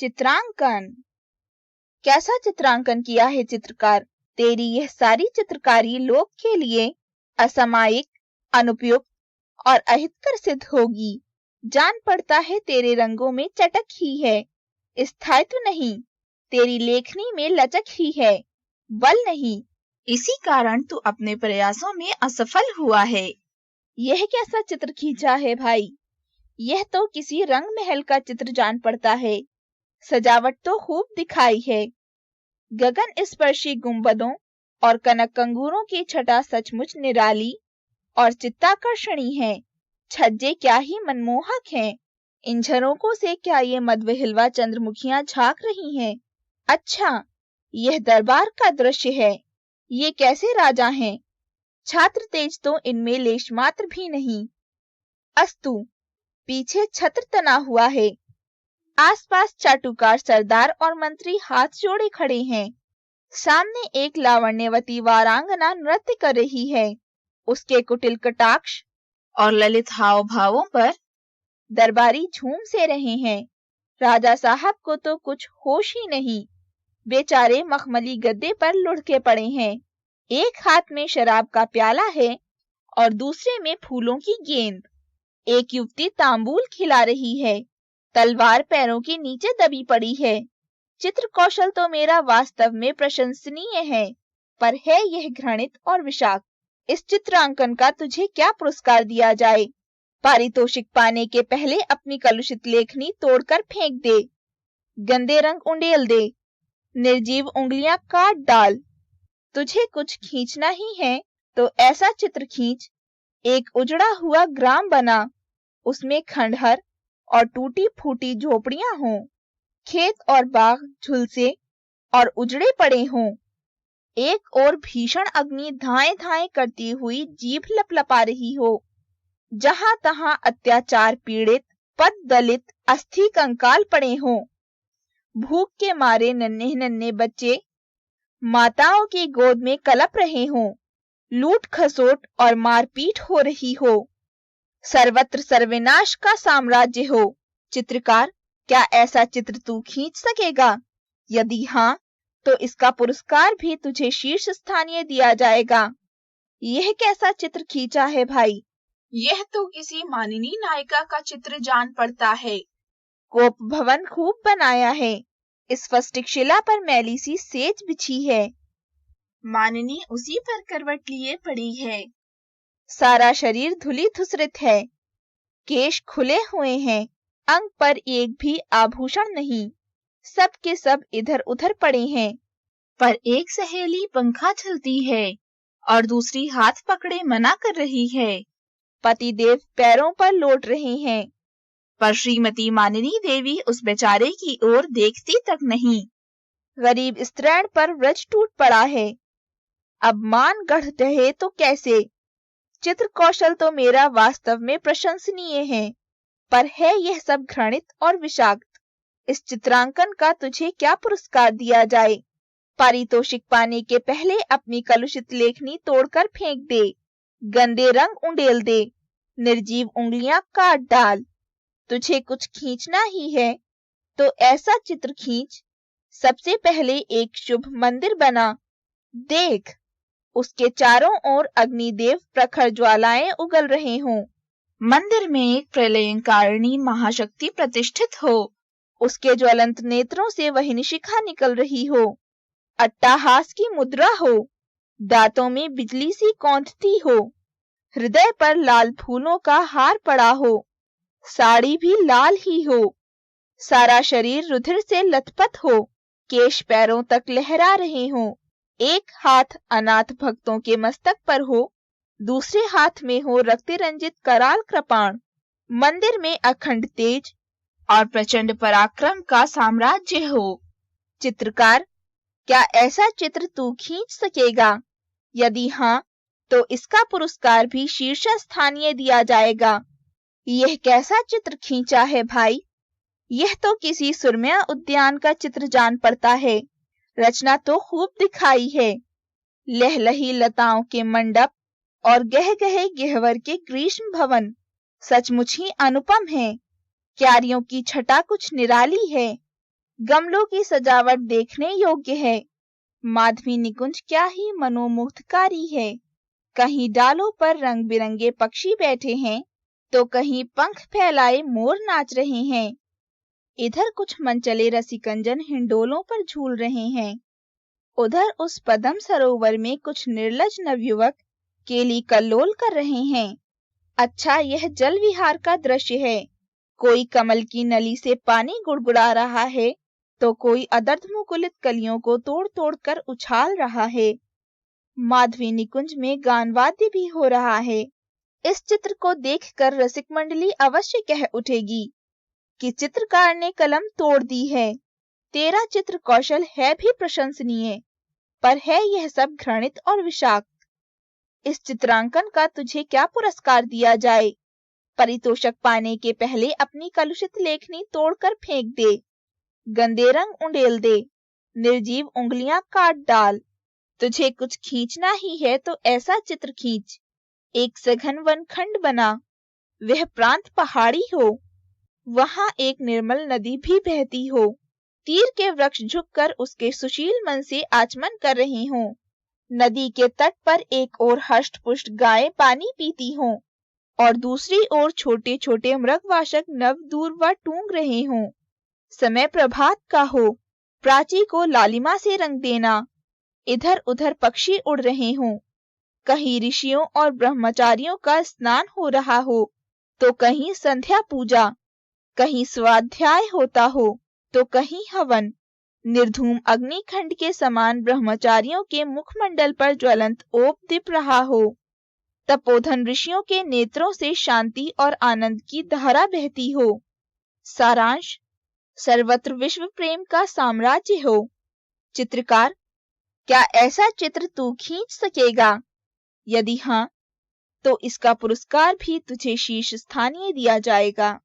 चित्रांकन। कैसा चित्रांकन किया है चित्रकार? तेरी यह सारी चित्रकारी लोक के लिए असामयिक, अनुपयुक्त और अहितकर सिद्ध होगी। जान पड़ता है तेरे रंगों में चटक ही है, स्थायित्व नहीं। तेरी लेखनी में लचक ही है, बल नहीं। इसी कारण तू अपने प्रयासों में असफल हुआ है। यह कैसा चित्र खींचा है भाई? यह तो किसी रंग महल का चित्र जान पड़ता है। सजावट तो खूब दिखाई है। गगन स्पर्शी गुंबदों और कनक कंगूरों की छटा सचमुच निराली और चित्ताकर्षणी है। छज्जे क्या ही मनमोहक हैं। इन झरोकों से क्या ये मदविहिलवा चंद्रमुखियां झांक रही हैं। अच्छा, यह दरबार का दृश्य है। ये कैसे राजा हैं। छात्र तेज तो इनमें लेश मात्र भी नहीं। अस्तु, पीछे छत्र तना हुआ है। आसपास चाटुकार सरदार और मंत्री हाथ जोड़े खड़े हैं। सामने एक लावण्यवती वारांगना नृत्य कर रही है। उसके कुटिल कटाक्ष और ललित हाव भावों पर दरबारी झूम से रहे हैं। राजा साहब को तो कुछ होश ही नहीं। बेचारे मखमली गद्दे पर लुढ़के पड़े हैं। एक हाथ में शराब का प्याला है और दूसरे में फूलों की गेंद। एक युवती तांबूल खिला रही है। तलवार पैरों के नीचे दबी पड़ी है। चित्र कौशल तो मेरा वास्तव में प्रशंसनीय है, पर है यह घृणित और विषाक्त। इस चित्रांकन का तुझे क्या पुरस्कार दिया जाए? पारितोषिक पाने के पहले अपनी कलुषित लेखनी तोड़कर फेंक दे, गंदे रंग उंडेल दे, निर्जीव उंगलियां काट डाल। तुझे कुछ खींचना ही है तो ऐसा चित्र खींच। एक उजड़ा हुआ ग्राम बना, उसमें खंडहर और टूटी फूटी झोपड़ियां हों, खेत और बाग झुलसे और उजड़े पड़े हों। एक और भीषण अग्नि धाएं धाएं करती हुई जीभ लपलपा रही हो। जहां तहां अत्याचार पीड़ित पद दलित अस्थि कंकाल पड़े हों। भूख के मारे नन्हे नन्हे बच्चे माताओं की गोद में कलप रहे हों। लूट खसोट और मारपीट हो रही हो। सर्वत्र सर्वनाश का साम्राज्य हो। चित्रकार, क्या ऐसा चित्र तू खींच सकेगा? यदि हाँ, तो इसका पुरस्कार भी तुझे शीर्ष स्थानीय दिया जाएगा। यह कैसा चित्र खींचा है भाई? यह तो किसी माननीय नायिका का चित्र जान पड़ता है। कोप भवन खूब बनाया है। स्फटिक शिला पर मैली सी सेज बिछी है। माननी उसी पर करवट लिए पड़ी है। सारा शरीर धुली धुसरित है। केश खुले हुए हैं। अंग पर एक भी आभूषण नहीं। सब के सब इधर उधर पड़े हैं। पर एक सहेली पंखा चलती है और दूसरी हाथ पकड़े मना कर रही है। पतिदेव पैरों पर लौट रहे हैं, पर श्रीमती माननी देवी उस बेचारे की ओर देखती तक नहीं। गरीब स्त्रैण पर व्रज टूट पड़ा है। अब मान गढ़ रहे तो कैसे? चित्र कौशल तो मेरा वास्तव में प्रशंसनीय है, पर है यह सब घृणित और विषाक्त। इस चित्रांकन का तुझे क्या पुरस्कार दिया जाए? पारितोषिक पाने के पहले अपनी कलुषित लेखनी तोड़कर फेंक दे, गंदे रंग उंडेल दे, निर्जीव उंगलियां काट डाल। तुझे कुछ खींचना ही है तो ऐसा चित्र खींच। सबसे पहले एक शुभ मंदिर बना। देख, उसके चारों ओर अग्निदेव प्रखर ज्वालाएं उगल रहे हों। मंदिर में एक प्रलयंकारिणी महाशक्ति प्रतिष्ठित हो। उसके ज्वलंत नेत्रों से वही शिखा निकल रही हो। अट्टहास की मुद्रा हो। दांतों में बिजली सी कौंधती हो। हृदय पर लाल फूलों का हार पड़ा हो। साड़ी भी लाल ही हो। सारा शरीर रुधिर से लथपथ हो। केश पैरों तक लहरा रहे हों। एक हाथ अनाथ भक्तों के मस्तक पर हो, दूसरे हाथ में हो रक्त रंजित कराल कृपाण। मंदिर में अखंड तेज और प्रचंड पराक्रम का साम्राज्य हो। चित्रकार, क्या ऐसा चित्र तू खींच सकेगा? यदि हाँ, तो इसका पुरस्कार भी शीर्ष स्थानीय दिया जाएगा। यह कैसा चित्र खींचा है भाई? यह तो किसी सुरम्य उद्यान का चित्र जान पड़ता है। रचना तो खूब दिखाई है। लहलही लताओं के मंडप और गहगहे गहवर के ग्रीष्म भवन सचमुच ही अनुपम है। क्यारियों की छटा कुछ निराली है। गमलों की सजावट देखने योग्य है। माधवी निकुंज क्या ही मनोमुग्धकारी है। कहीं डालों पर रंग बिरंगे पक्षी बैठे हैं तो कहीं पंख फैलाए मोर नाच रहे हैं। इधर कुछ मनचले रसिकंजन हिंडोलों पर झूल रहे हैं। उधर उस पद्म सरोवर में कुछ निर्लज नवयुवक केली कल्लोल कर रहे हैं। अच्छा, यह जल विहार का दृश्य है। कोई कमल की नली से पानी गुड़गुड़ा रहा है तो कोई अदर्थ मुकुलित कलियों को तोड़ तोड़ कर उछाल रहा है। माधवी निकुंज में गान वाद्य भी हो रहा है। इस चित्र को देखकर रसिक मंडली अवश्य कह उठेगी कि चित्रकार ने कलम तोड़ दी है। तेरा चित्र कौशल है भी प्रशंसनीय, पर है यह सब घृणित और विषाक्त। इस चित्रांकन का तुझे क्या पुरस्कार दिया जाए? परितोषक पाने के पहले अपनी कलुषित लेखनी तोड़कर फेंक दे, गंदे रंग उंडेल दे, निर्जीव उंगलियां काट डाल। तुझे कुछ खींचना ही है तो ऐसा चित्र खींच। एक सघन वनखंड बना, वह प्रांत पहाड़ी हो, वहां एक निर्मल नदी भी बहती हो, तीर के वृक्ष झुककर उसके सुशील मन से आचमन कर रहे हों, नदी के तट पर एक ओर हष्ट-पुष्ट गायें पानी पीती हों और दूसरी ओर छोटे छोटे मृगवाशक नव दूर व टूंग रहे हों। समय प्रभात का हो, प्राची को लालिमा से रंग देना। इधर उधर पक्षी उड़ रहे हों, कहीं ऋषियों और ब्रह्मचारियों का स्नान हो रहा हो तो कहीं संध्या पूजा, कहीं स्वाध्याय होता हो तो कहीं हवन। निर्धूम अग्निखंड के समान ब्रह्मचारियों के मुखमंडल पर ज्वलंत ओप दीप रहा हो, तपोधन ऋषियों के नेत्रों से शांति और आनंद की धारा बहती हो। सारांश, सर्वत्र विश्व प्रेम का साम्राज्य हो। चित्रकार, क्या ऐसा चित्र तू खींच सकेगा? यदि हाँ, तो इसका पुरस्कार भी तुझे शीर्ष स्थानीय दिया जाएगा।